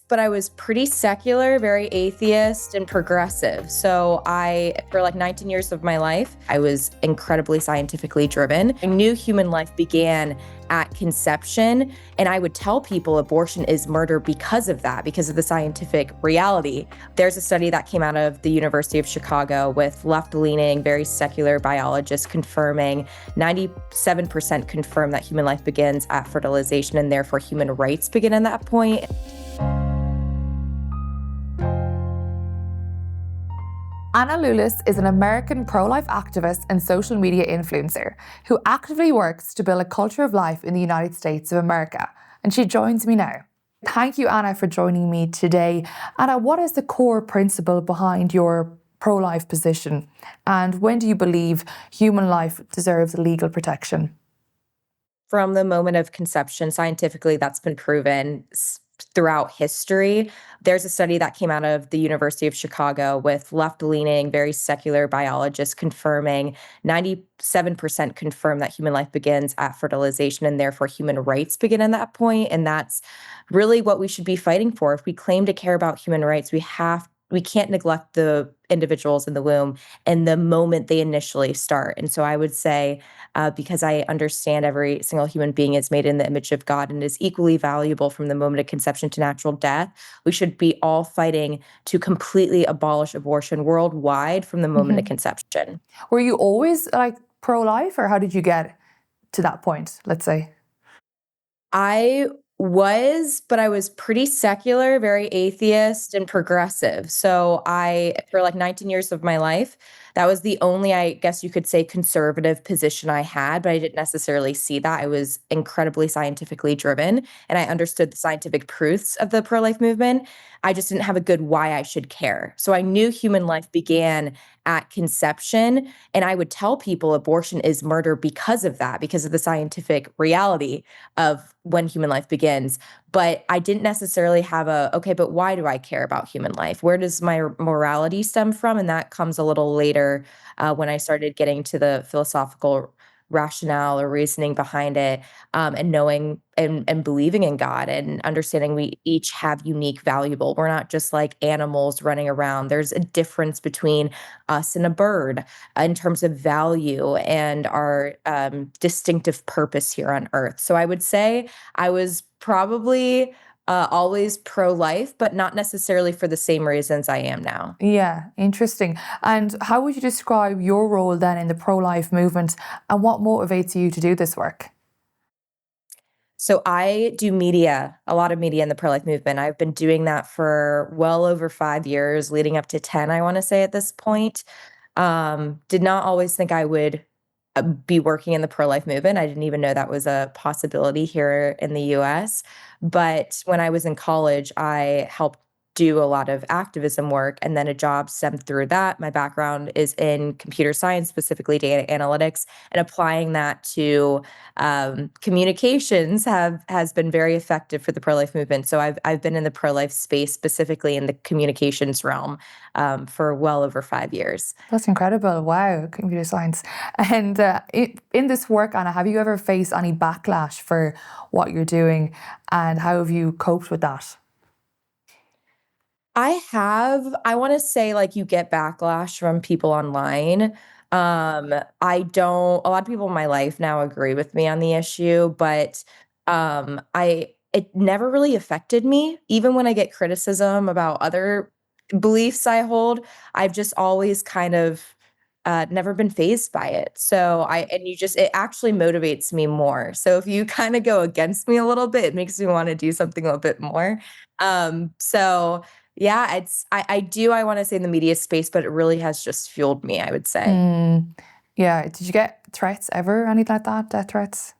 but I was pretty secular, very atheist and progressive. So for like 19 years of my life, I was incredibly scientifically driven. I knew human life began at conception, and I would tell people abortion is murder because of that, because of the scientific reality. There's a study that came out of the University of Chicago with left-leaning, very secular biologists confirming 97% confirm that human life begins at fertilization, and therefore human rights begin at that point. Anna Lulis is an American pro-life activist and social media influencer who actively works to build a culture of life in the United States of America, and she joins me now. Thank you, Anna, for joining me today. Anna, what is the core principle behind your pro-life position, and when do you believe human life deserves legal protection? From the moment of conception, scientifically, that's been proven throughout history. There's a study that came out of the University of Chicago with left-leaning, very secular biologists confirming 97% confirm that human life begins at fertilization, and therefore human rights begin at that point. And that's really what we should be fighting for. If we claim to care about human rights, we can't neglect the individuals in the womb and the moment they initially start. And so I would say, because I understand every single human being is made in the image of God and is equally valuable from the moment of conception to natural death, we should be all fighting to completely abolish abortion worldwide from the moment of conception. Were you always pro-life, or how did you get to that point, let's say? But I was pretty secular, very atheist and progressive. So for like 19 years of my life, that was the only, I guess you could say, conservative position I had, but I didn't necessarily see that. I was incredibly scientifically driven, and I understood the scientific proofs of the pro-life movement. I just didn't have a good why I should care. So I knew human life began at conception, and I would tell people abortion is murder because of that, because of the scientific reality of when human life begins. But I didn't necessarily have okay, but why do I care about human life? Where does my morality stem from? And that comes a little later, when I started getting to the philosophical rationale or reasoning behind it, and knowing and believing in God and understanding we each have unique valuable. We're not just like animals running around. There's a difference between us and a bird in terms of value and our distinctive purpose here on Earth. So I would say I was probably always pro-life, but not necessarily for the same reasons I am now. Yeah, interesting. And how would you describe your role then in the pro-life movement, and what motivates you to do this work? So I do a lot of media in the pro-life movement. I've been doing that for well over 5 years, leading up to 10, I want to say at this point. Did not always think I would be working in the pro-life movement. I didn't even know that was a possibility here in the US. But when I was in college, I helped do a lot of activism work, and then a job stemmed through that. My background is in computer science, specifically data analytics, and applying that to communications has been very effective for the pro-life movement. So I've been in the pro-life space, specifically in the communications realm, for well over 5 years. That's incredible. Wow, computer science. And in this work, Anna, have you ever faced any backlash for what you're doing, and how have you coped with that? I want to say, like, you get backlash from people online. I don't, a lot of people in my life now agree with me on the issue, but it never really affected me. Even when I get criticism about other beliefs I hold, I've just always kind of never been fazed by it. It actually motivates me more. So if you kind of go against me a little bit, it makes me want to do something a little bit more. So yeah, I want to say in the media space, but it really has just fueled me, I would say. Yeah, did you get threats ever, anything like that, death threats?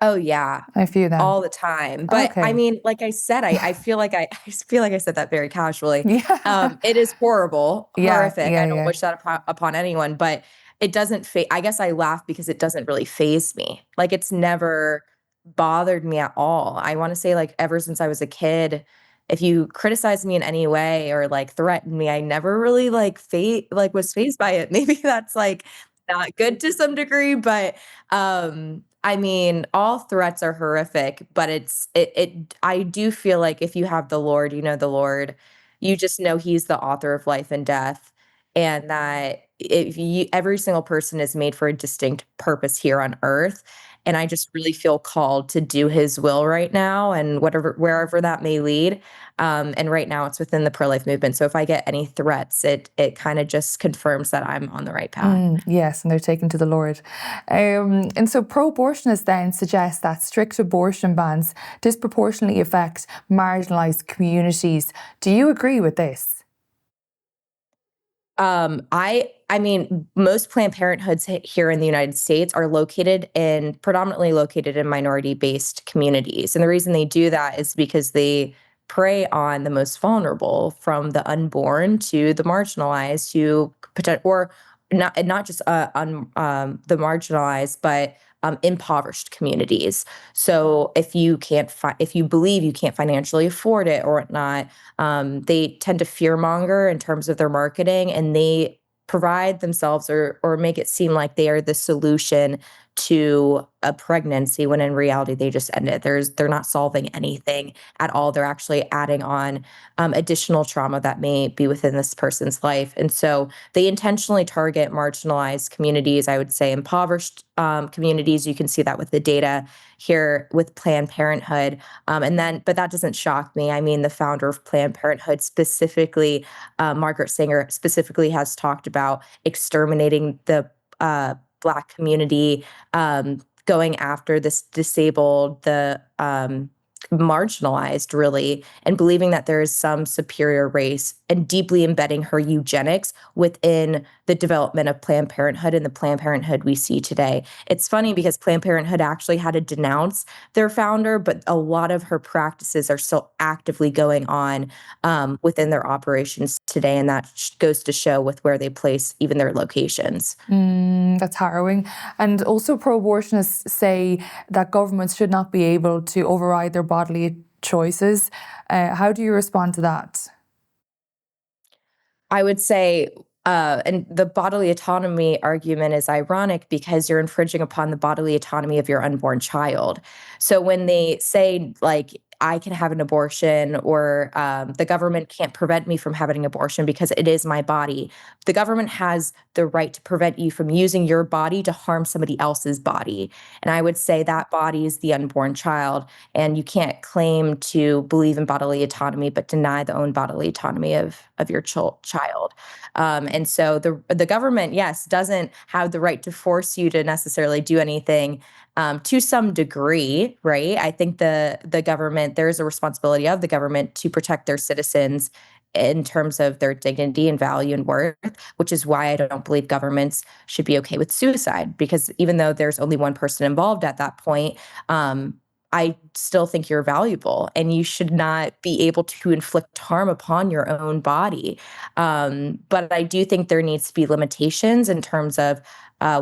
Oh yeah, A few of them. all the time. But I Okay. mean, like I said, I feel like I feel like I said that very casually. Yeah. It is horrible, Yeah, horrific. I yeah, don't yeah. wish that upon anyone, but it doesn't I guess I laugh because it doesn't really faze me. Like, it's never bothered me at all. I want to say, like, ever since I was a kid, if you criticize me in any way or like threaten me, I never really was fazed by it. Maybe that's like not good to some degree, but I mean, all threats are horrific, but I do feel like if you have the Lord, you know the Lord, you just know he's the author of life and death, and that if you every single person is made for a distinct purpose here on earth, and I just really feel called to do his will right now and whatever wherever that may lead. And right now it's within the pro-life movement. So if I get any threats, it kind of just confirms that I'm on the right path. Yes, and they're taken to the Lord. And so pro-abortionists then suggest that strict abortion bans disproportionately affect marginalised communities. Do you agree with this? I mean, most Planned Parenthoods here in the United States are predominantly located in minority-based communities, and the reason they do that is because they prey on the most vulnerable, from the unborn to the marginalized, to or not just the marginalized, but impoverished communities. So if you believe you can't financially afford it or whatnot, they tend to fearmonger in terms of their marketing, and they provide themselves or make it seem like they are the solution to a pregnancy when in reality they just end it. They're not solving anything at all. They're actually adding on additional trauma that may be within this person's life. And so they intentionally target marginalized communities, I would say impoverished communities. You can see that with the data here with Planned Parenthood. But that doesn't shock me. I mean, the founder of Planned Parenthood specifically, Margaret Sanger specifically, has talked about exterminating the Black community, going after this disabled, the marginalized, really, and believing that there is some superior race, and deeply embedding her eugenics within the development of Planned Parenthood and the Planned Parenthood we see today. It's funny because Planned Parenthood actually had to denounce their founder, but a lot of her practices are still actively going on within their operations today, and that goes to show with where they place even their locations. That's harrowing. And also, pro-abortionists say that governments should not be able to override their bodily choices. How do you respond to that? I would say, and the bodily autonomy argument is ironic because you're infringing upon the bodily autonomy of your unborn child. So when they say, like, I can have an abortion, or the government can't prevent me from having an abortion because it is my body, the government has the right to prevent you from using your body to harm somebody else's body. And I would say that body is the unborn child. And you can't claim to believe in bodily autonomy but deny the own bodily autonomy of your child. And so the government, yes, doesn't have the right to force you to necessarily do anything, to some degree, right? I think the government, there is a responsibility of the government to protect their citizens in terms of their dignity and value and worth, which is why I don't believe governments should be okay with suicide, because even though there's only one person involved at that point, I still think you're valuable and you should not be able to inflict harm upon your own body. But I do think there needs to be limitations in terms of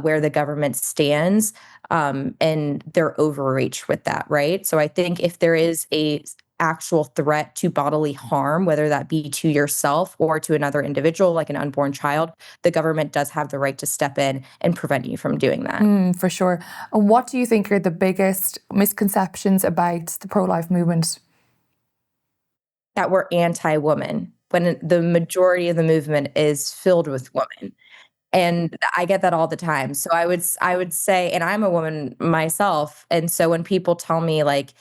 where the government stands, and their overreach with that, right? So I think if there is a actual threat to bodily harm, whether that be to yourself or to another individual, like an unborn child, the government does have the right to step in and prevent you from doing that. For sure. And what do you think are the biggest misconceptions about the pro-life movement? That we're anti-woman, when the majority of the movement is filled with women. And I get that all the time. So I would say, and I'm a woman myself, and so when people tell me, like,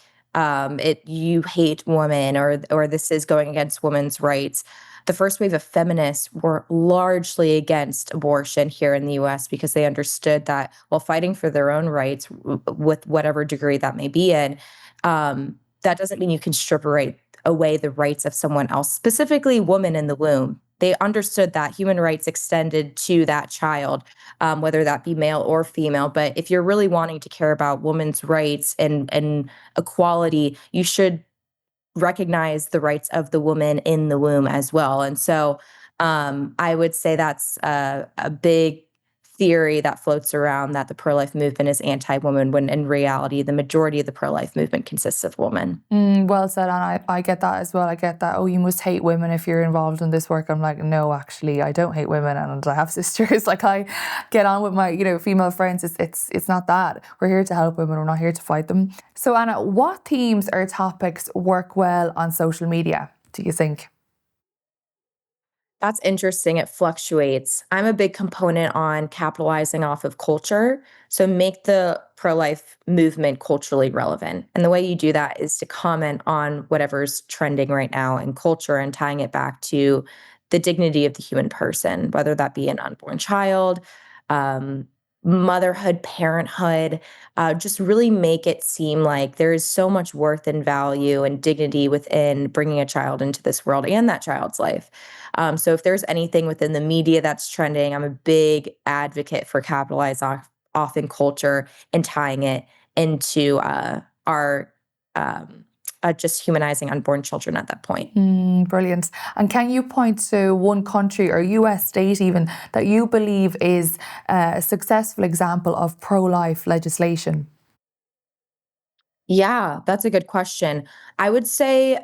you hate women, or this is going against women's rights, the first wave of feminists were largely against abortion here in the US because they understood that while fighting for their own rights, with whatever degree that may be in, that doesn't mean you can strip away the rights of someone else, specifically women in the womb. They understood that human rights extended to that child, whether that be male or female. But if you're really wanting to care about women's rights and equality, you should recognize the rights of the woman in the womb as well. And so I would say that's a big theory that floats around that the pro-life movement is anti-woman, when in reality, the majority of the pro-life movement consists of women. Well said, and I get that as well. I get that, oh, you must hate women if you're involved in this work. I'm like, no, actually, I don't hate women, and I have sisters. Like, I get on with my, female friends. It's not that. We're here to help women. We're not here to fight them. So, Anna, what themes or topics work well on social media, do you think? That's interesting. It fluctuates. I'm a big component on capitalizing off of culture. So make the pro life movement culturally relevant. And the way you do that is to comment on whatever's trending right now in culture and tying it back to the dignity of the human person, whether that be an unborn child, um, motherhood, parenthood. Just really make it seem like there is so much worth and value and dignity within bringing a child into this world and that child's life. So if there's anything within the media that's trending, I'm a big advocate for off in culture and tying it into our just humanizing unborn children at that point. Brilliant. And can you point to one country or US state even that you believe is a successful example of pro-life legislation? Yeah, that's a good question. I would say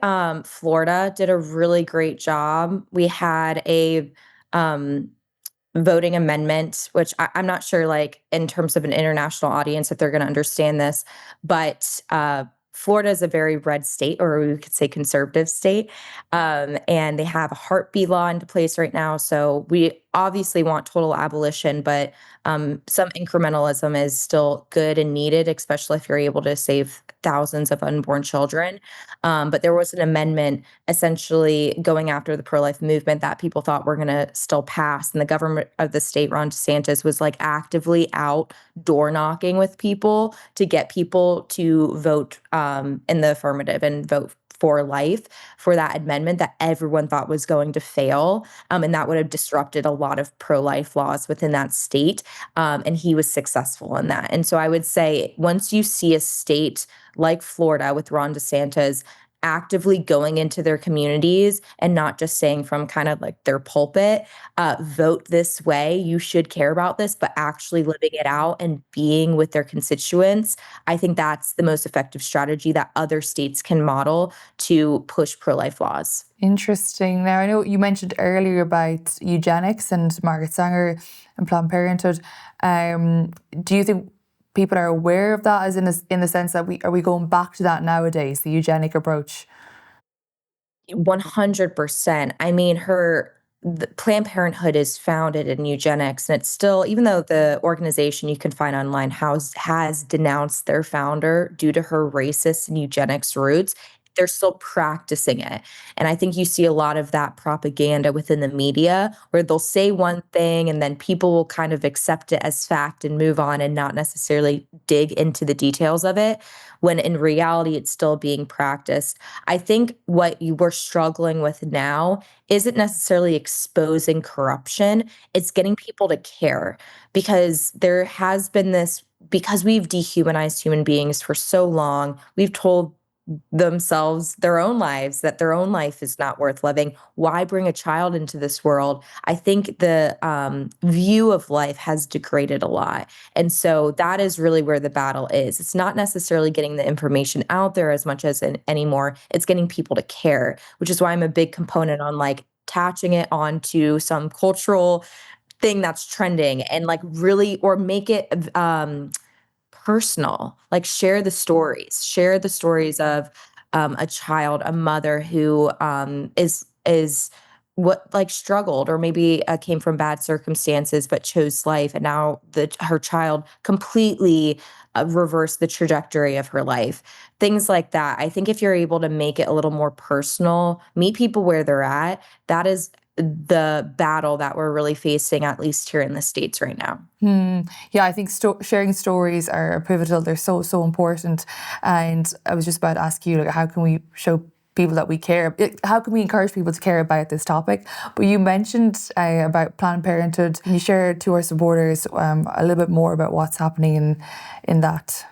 Florida did a really great job. We had a um, voting amendment, which I'm not sure, like in terms of an international audience, if they're going to understand this, but Florida is a very red state, or we could say conservative state, and they have a heartbeat law into place right now. So we obviously want total abolition, but some incrementalism is still good and needed, especially if you're able to save thousands of unborn children. But there was an amendment essentially going after the pro-life movement that people thought were going to still pass. And the government of the state, Ron DeSantis, was like actively out door knocking with people to get people to vote in the affirmative and vote for life for that amendment that everyone thought was going to fail. And that would have disrupted a lot of pro-life laws within that state. And he was successful in that. And so I would say once you see a state like Florida with Ron DeSantis actively going into their communities and not just saying from kind of like their pulpit, vote this way, you should care about this, but actually living it out and being with their constituents, I think that's the most effective strategy that other states can model to push pro-life laws. Interesting. Now, I know you mentioned earlier about eugenics and Margaret Sanger and Planned Parenthood. Do you think people are aware of that, as in the sense that we going back to that nowadays, the eugenic approach? 100%. I mean, the Planned Parenthood is founded in eugenics, and it's still, even though the organization you can find online has denounced their founder due to her racist and eugenics roots, they're still practicing it. And I think you see a lot of that propaganda within the media where they'll say one thing and then people will kind of accept it as fact and move on and not necessarily dig into the details of it, when in reality it's still being practiced. I think what you were struggling with now isn't necessarily exposing corruption, it's getting people to care, because there has been this, because we've dehumanized human beings for so long, we've told themselves their own lives that their own life is not worth living. Why bring a child into this world? I think the view of life has degraded a lot. And so that is really where the battle is. It's not necessarily getting the information out there as much as anymore. It's getting people to care, which is why I'm a big component on like attaching it onto some cultural thing that's trending and like really, or make it personal, like share the stories of a child, a mother who is what, like, struggled, or maybe came from bad circumstances but chose life, and now her child completely reversed the trajectory of her life. Things like that. I think if you're able to make it a little more personal, meet people where they're at, that is the battle that we're really facing, at least here in the States right now. Yeah, I think sharing stories are pivotal. They're so important. And I was just about to ask you, like, how can we show people that we care? How can we encourage people to care about this topic? But you mentioned about Planned Parenthood. Can you share to our supporters a little bit more about what's happening in that?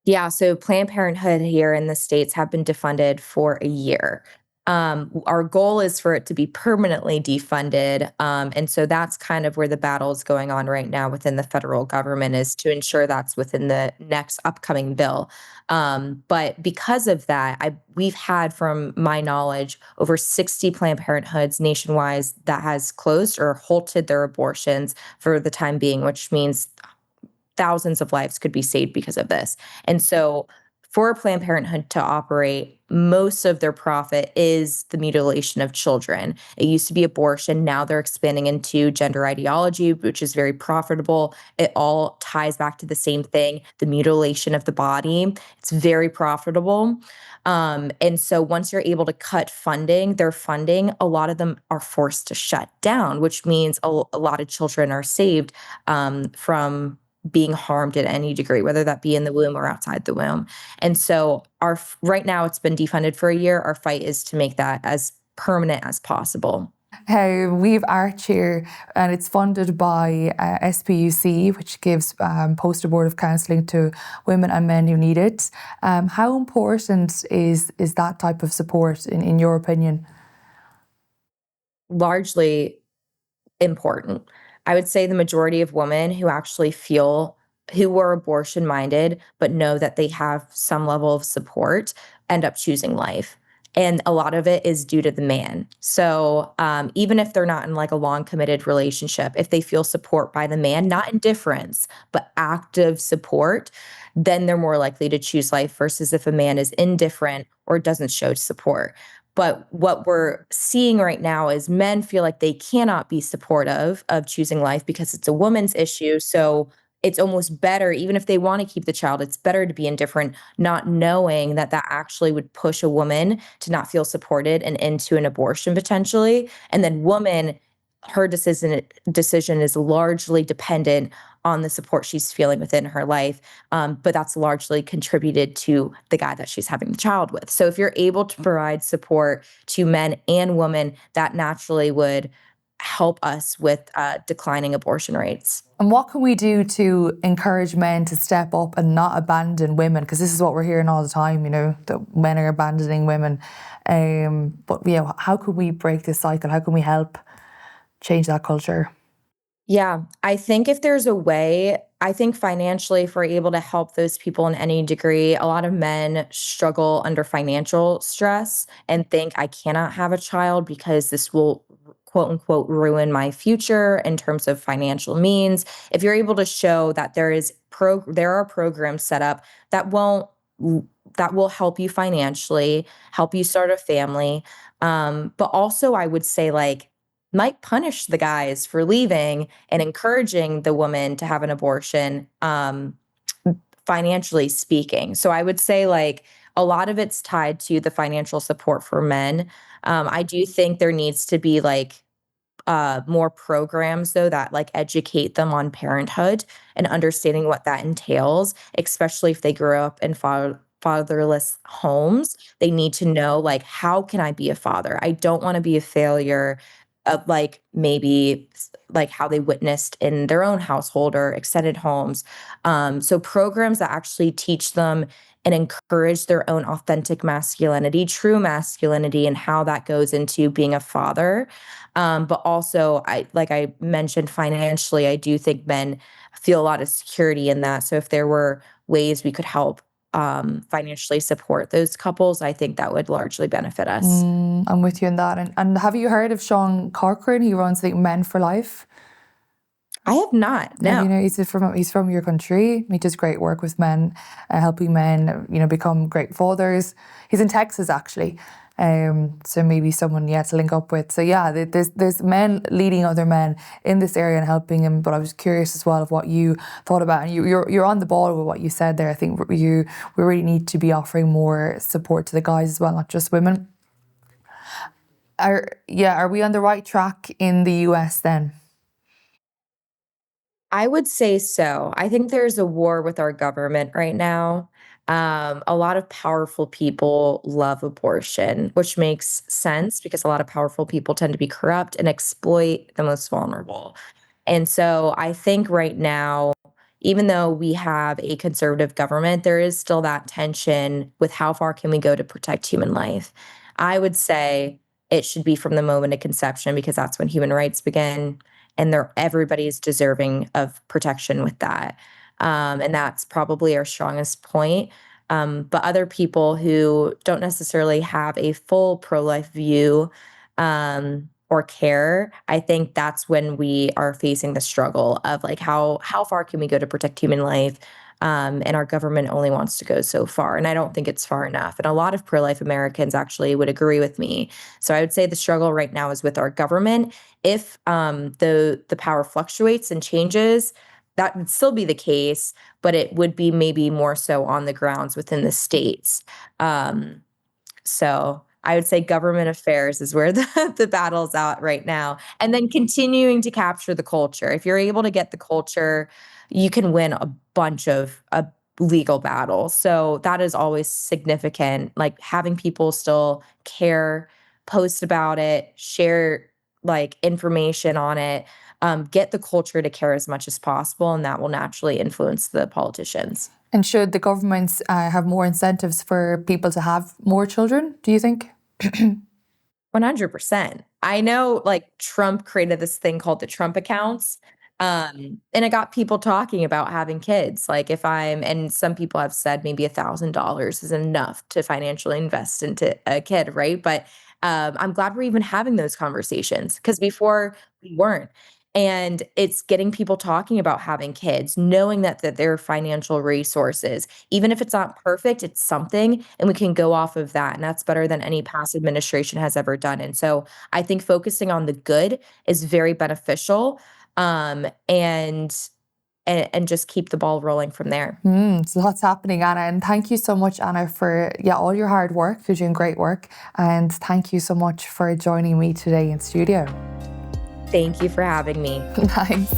Yeah, so Planned Parenthood here in the States have been defunded for a year. Our goal is for it to be permanently defunded. And so that's kind of where the battle is going on right now within the federal government, is to ensure that's within the next upcoming bill. But because of that, we've had, from my knowledge, over 60 Planned Parenthoods nationwide that has closed or halted their abortions for the time being, which means thousands of lives could be saved because of this. And so for Planned Parenthood to operate, most of their profit is the mutilation of children. It used to be abortion. Now they're expanding into gender ideology, which is very profitable. It all ties back to the same thing, the mutilation of the body. It's very profitable. And so once you're able to cut their funding, a lot of them are forced to shut down, which means a lot of children are saved from being harmed in any degree, whether that be in the womb or outside the womb. And so right now it's been defunded for a year. Our fight is to make that as permanent as possible. We've Arch here, and it's funded by SPUC, which gives post-abortive counselling to women and men who need it. How important is that type of support in your opinion? Largely important. I would say the majority of women who were abortion minded but know that they have some level of support end up choosing life. And a lot of it is due to the man. So even if they're not in like a long committed relationship, if they feel support by the man, not indifference, but active support, then they're more likely to choose life versus if a man is indifferent or doesn't show support. But what we're seeing right now is men feel like they cannot be supportive of choosing life because it's a woman's issue. So it's almost better, even if they want to keep the child, it's better to be indifferent, not knowing that that actually would push a woman to not feel supported and into an abortion potentially. And then her decision is largely dependent on the support she's feeling within her life. But that's largely contributed to the guy that she's having the child with. So if you're able to provide support to men and women, that naturally would help us with declining abortion rates. And what can we do to encourage men to step up and not abandon women? Because this is what we're hearing all the time, that men are abandoning women. But how can we break this cycle? How can we help change that culture? Yeah, I think if there's a way, I think financially, if we're able to help those people in any degree, a lot of men struggle under financial stress and think, I cannot have a child because this will quote unquote ruin my future in terms of financial means. If you're able to show that there are programs set up that won't that will help you financially, help you start a family. But also I would say, like, might punish the guys for leaving and encouraging the woman to have an abortion, financially speaking. So I would say, like, a lot of it's tied to the financial support for men. I do think there needs to be like more programs though that like educate them on parenthood and understanding what that entails, especially if they grew up in fatherless homes. They need to know, like, how can I be a father? I don't want to be a failure of like maybe like how they witnessed in their own household or extended homes. So programs that actually teach them and encourage their own authentic masculinity, true masculinity, and how that goes into being a father. But also, like I mentioned, financially, I do think men feel a lot of security in that. So if there were ways we could help financially support those couples, I think that would largely benefit us. I'm with you in that. And have you heard of Sean Corcoran? He runs the Men for Life. I have not, And no. he's from your country. He does great work with men, helping men, become great fathers. He's in Texas actually, so maybe someone to link up with. So yeah, there's men leading other men in this area and helping him. But I was curious as well of what you thought about, and you're on the ball with what you said there. I think we really need to be offering more support to the guys as well, not just women. Are we on the right track in the US then? I would say so. I think there's a war with our government right now. A lot of powerful people love abortion, which makes sense because a lot of powerful people tend to be corrupt and exploit the most vulnerable. And so I think right now, even though we have a conservative government, there is still that tension with how far can we go to protect human life. I would say it should be from the moment of conception because that's when human rights begin, and everybody's deserving of protection with that. And that's probably our strongest point. But other people who don't necessarily have a full pro-life view or care, I think that's when we are facing the struggle of like how far can we go to protect human life? And our government only wants to go so far. And I don't think it's far enough. And a lot of pro life Americans actually would agree with me. So I would say the struggle right now is with our government. If the power fluctuates and changes, that would still be the case, but it would be maybe more so on the grounds within the states. Um, so I would say government affairs is where the battle's out right now. And then continuing to capture the culture. If you're able to get the culture, you can win a bunch of legal battles. So that is always significant. Like having people still care, post about it, share like information on it, get the culture to care as much as possible, and that will naturally influence the politicians. And should the governments have more incentives for people to have more children, do you think? 100%. I know like Trump created this thing called the Trump accounts. And it got people talking about having kids. Like and some people have said maybe $1,000 is enough to financially invest into a kid, right? But I'm glad we're even having those conversations because before we weren't. And it's getting people talking about having kids, knowing that there are financial resources. Even if it's not perfect, it's something, and we can go off of that. And that's better than any past administration has ever done. And so I think focusing on the good is very beneficial, and just keep the ball rolling from there. So lots happening, Anna. And thank you so much, Anna, for all your hard work. You're doing great work. And thank you so much for joining me today in studio. Thank you for having me. Thanks.